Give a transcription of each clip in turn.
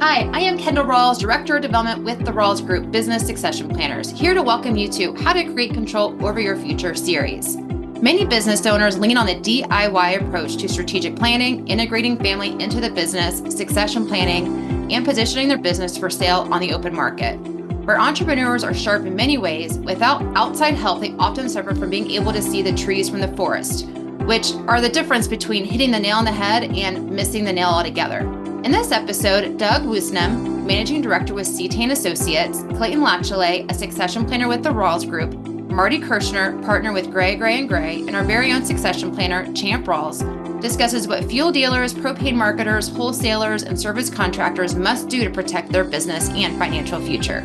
Hi, I am Kendall Rawls, Director of Development with the Rawls Group Business Succession Planners, here to welcome you to How to Create Control Over Your Future series. Many business owners lean on the DIY approach to strategic planning, integrating family into the business, succession planning, and positioning their business for sale on the open market. Where entrepreneurs are sharp in many ways, without outside help, they often suffer from being able to see the trees from the forest, which are the difference between hitting the nail on the head and missing the nail altogether. In this episode, Doug Woosnam, Managing Director with Cetane Associates, Clayton Latiolais, a succession planner with the Rawls Group, Marty Kirshner, partner with Gray, and our very own succession planner, Champ Rawls, discusses what fuel dealers, propane marketers, wholesalers, and service contractors must do to protect their business and financial future.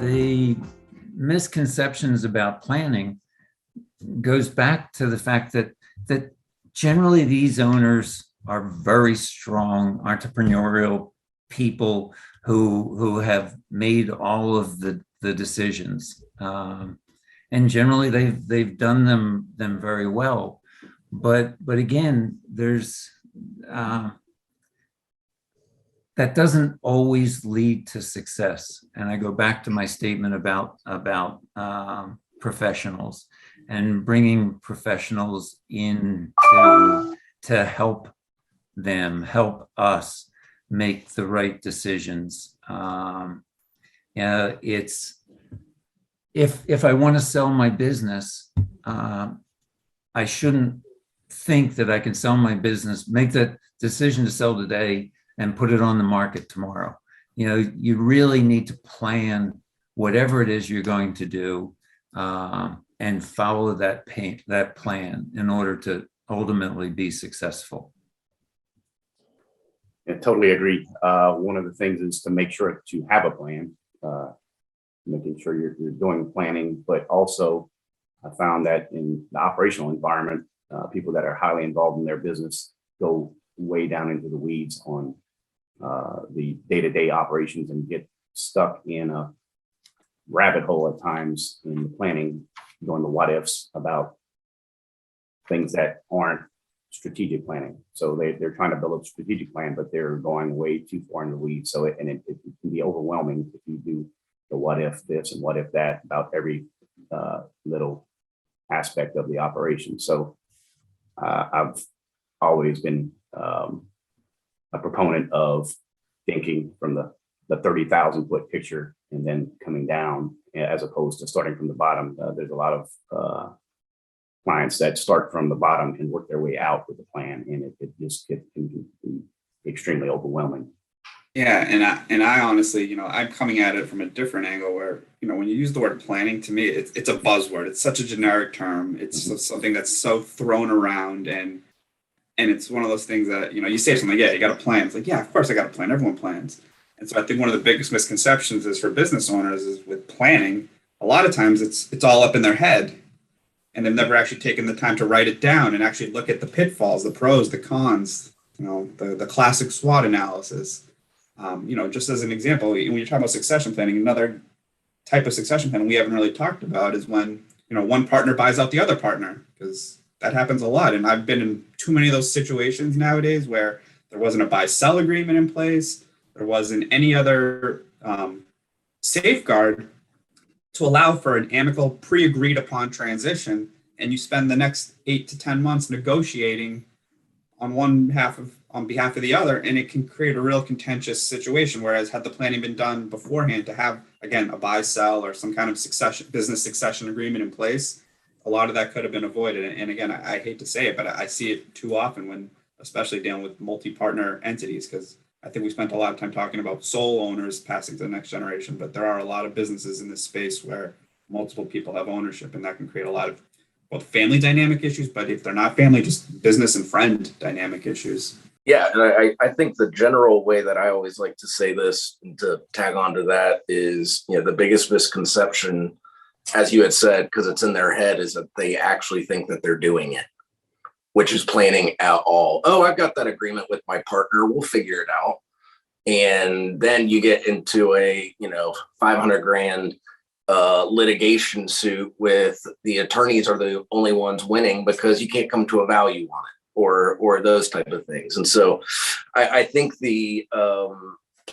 The misconceptions about planning goes back to the fact that generally these owners are very strong entrepreneurial people who have made all of the decisions, and generally they've done them very well. But again, there's that doesn't always lead to success. And I go back to my statement about professionals and bringing professionals in to help us make the right decisions. It's if I want to sell my business, I shouldn't think that I can sell my business, make that decision to sell today and put it on the market tomorrow. You really need to plan whatever it is you're going to do, and follow that plan in order to ultimately be successful. I totally agree. One of the things is to make sure that you have a plan, making sure you're doing planning, but also I found that in the operational environment, people that are highly involved in their business go way down into the weeds on the day-to-day operations and get stuck in a rabbit hole at times in the planning, doing the what ifs about things that aren't strategic planning. So they're trying to build a strategic plan, but they're going way too far in the weeds. So it can be overwhelming if you do the what if this and what if that about every little aspect of the operation. So I've always been a proponent of thinking from the 30,000 foot picture and then coming down, as opposed to starting from the bottom. There's a lot of clients that start from the bottom and work their way out with the plan, and it just can be extremely overwhelming. Yeah, and I honestly, I'm coming at it from a different angle where, when you use the word planning, to me, it's a buzzword. It's such a generic term. It's something that's so thrown around, and it's one of those things that, you say something, yeah, you got a plan. It's like, yeah, of course I got a plan. Everyone plans. And so I think one of the biggest misconceptions is for business owners is with planning, a lot of times it's all up in their head. And they've never actually taken the time to write it down and actually look at the pitfalls, the pros, the cons, the classic SWOT analysis. Just as an example, when you're talking about succession planning, another type of succession planning we haven't really talked about is when, one partner buys out the other partner, because that happens a lot. And I've been in too many of those situations nowadays where there wasn't a buy-sell agreement in place. There wasn't any other safeguard to allow for an amicable, pre-agreed upon transition, and you spend the next 8 to 10 months negotiating on behalf of the other, and it can create a real contentious situation. Whereas had the planning been done beforehand to have, again, a buy-sell or some kind of business succession agreement in place, a lot of that could have been avoided. And again, I hate to say it, but I see it too often when, especially dealing with multi-partner entities, because I think we spent a lot of time talking about sole owners passing to the next generation, but there are a lot of businesses in this space where multiple people have ownership, and that can create a lot of both family dynamic issues, but if they're not family, just business and friend dynamic issues. Yeah, and I think the general way that I always like to say this, and to tag on to that, is, the biggest misconception, as you had said, because it's in their head, is that they actually think that they're doing it, which is planning out all, I've got that agreement with my partner, we'll figure it out. And then you get into a, $500,000 litigation suit with the attorneys are the only ones winning because you can't come to a value on it, or those type of things. And so I think the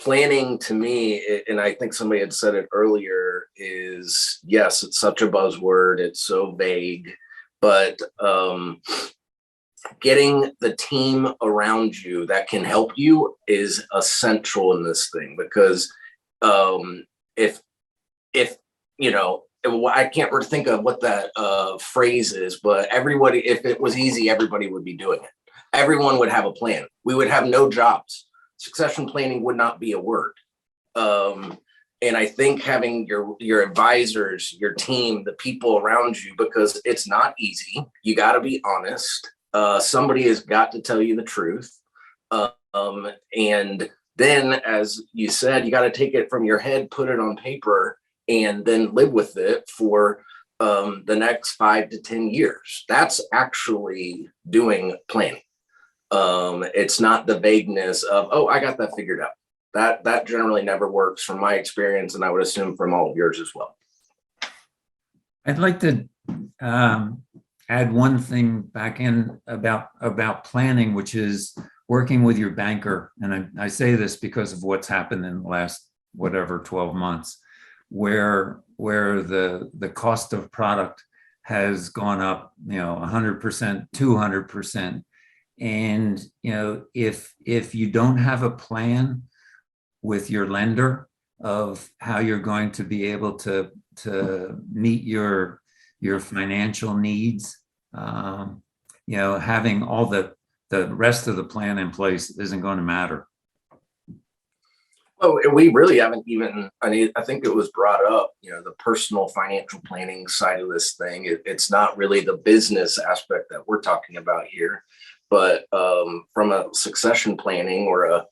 planning to me, and I think somebody had said it earlier, is yes, it's such a buzzword. It's so vague, but getting the team around you that can help you is essential in this thing, because if I can't think of what that phrase is, but everybody, if it was easy, everybody would be doing it. Everyone would have a plan. We would have no jobs. Succession planning would not be a word. And I think having your advisors, your team, the people around you, because it's not easy. You got to be honest. Somebody has got to tell you the truth. And then, as you said, you got to take it from your head, put it on paper, and then live with it for the next 5 to 10 years. That's actually doing planning. It's not the vagueness of, oh, I got that figured out. That generally never works from my experience, and I would assume from all of yours as well. I'd like to add one thing back in about planning, which is working with your banker. And I say this because of what's happened in the last, 12 months, where the cost of product has gone up, 100%, 200%. And, if you don't have a plan with your lender of how you're going to be able to meet your financial needs, having all the rest of the plan in place isn't going to matter. Oh, we really haven't even, I think it was brought up, the personal financial planning side of this thing. It's not really the business aspect that we're talking about here, but from a succession planning or a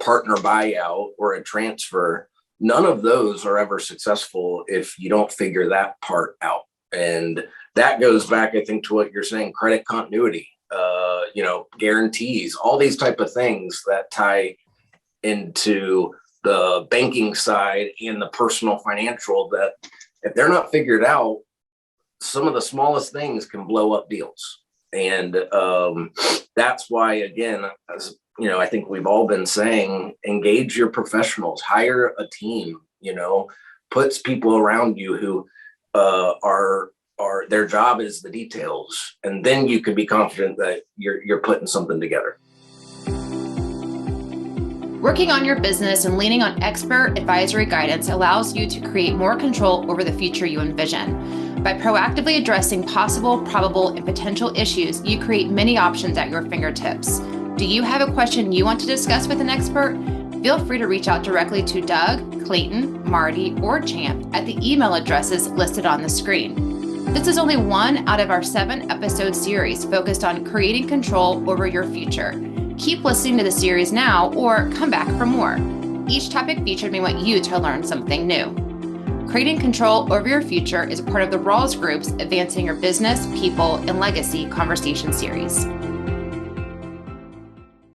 partner buyout or a transfer, none of those are ever successful if you don't figure that part out. And that goes back, I think, to what you're saying, credit continuity, guarantees, all these type of things that tie into the banking side and the personal financial, that if they're not figured out, some of the smallest things can blow up deals. And that's why, again, as I think we've all been saying, engage your professionals, hire a team, puts people around you who are their job is the details, and then you can be confident that you're putting something together. Working on your business and leaning on expert advisory guidance allows you to create more control over the future you envision. By proactively addressing possible, probable, and potential issues, you create many options at your fingertips. Do you have a question you want to discuss with an expert? Feel free to reach out directly to Doug, Clayton, Marty, or Champ at the email addresses listed on the screen. This is only one out of our 7-episode series focused on creating control over your future. Keep listening to the series now or come back for more. Each topic featured may want you to learn something new. Creating control over your future is a part of the Rawls Group's Advancing Your Business, People, and Legacy conversation series.